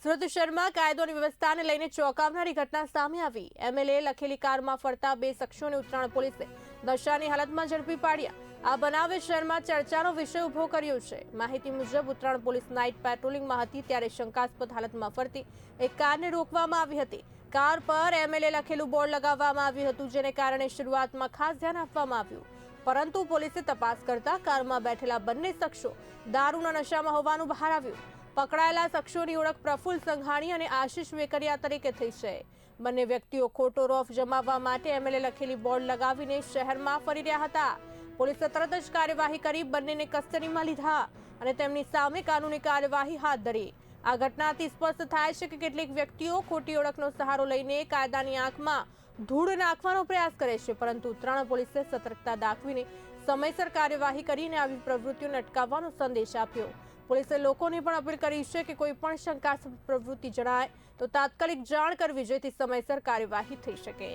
સુરત શહેરમાં કાયદો અને વ્યવસ્થાને લઈને ચોંકાવનારી ઘટના સામે આવી। એમએલએ લખેલી કારમાં ફરતા બે શખ્સોને ઉત્તરાયણ પોલીસે નશાની હાલતમાં ઝડપી પાડ્યા। આ બનાવે શહેરમાં ચર્ચાનો વિષય ઉભો કર્યો છે। માહિતી મુજબ ઉત્તરાયણ પોલીસ નાઇટ પેટ્રોલિંગમાં હતી ત્યારે શંકાસ્પદ હાલતમાં ફરતી એક કારને રોકવામાં આવી હતી। કાર પર એમએલએ લખેલું બોર્ડ લગાવવામાં આવ્યું હતું, જેને કારણે શરૂઆતમાં ખાસ ધ્યાન આપવામાં આવ્યું, પરંતુ પોલીસે તપાસ કરતા કારમાં બેઠેલા બંને શખ્સો દારૂના નશામાં હોવાનું બહાર આવ્યું। પકડાયેલા શખ્સોની ઓળખ પ્રફુલ્લ સંઘાણી અને આશિષ વેકરિયા તરીકે થઈ છે। બંને વ્યક્તિઓ ખોટો રોફ જમાવવા માટે એમએલએ લખેલી બોર્ડ લગાવીને શહેરમાં ફરી રહ્યા હતા। પોલીસે તરત જ કાર્યવાહી કરી બંનેને કસ્ટડીમાં લીધા અને તેમની સામે કાનૂની કાર્યવાહી હાથ ધરી। આ ઘટનાથી સ્પષ્ટ થાય છે કે કેટલીક વ્યક્તિઓ ખોટી ઓળખનો સહારો લઈને કાયદાની આંખમાં ધૂળ નાખવાનો પ્રયાસ કરે છે, પરંતુ ઉત્તરાયણ પોલીસે સતર્કતા દાખવીને સમયસર કાર્યવાહી કરીને આવી પ્રવૃત્તિઓને અટકાવવાનો સંદેશ આપ્યો। પોલીસે લોકોને પણ અપીલ કરી છે કે કોઈ પણ શંકાસ્પદ પ્રવૃત્તિ જણાય તો તાત્કાલિક જાણ કરવી, જેથી સમયસર કાર્યવાહી થઈ શકે।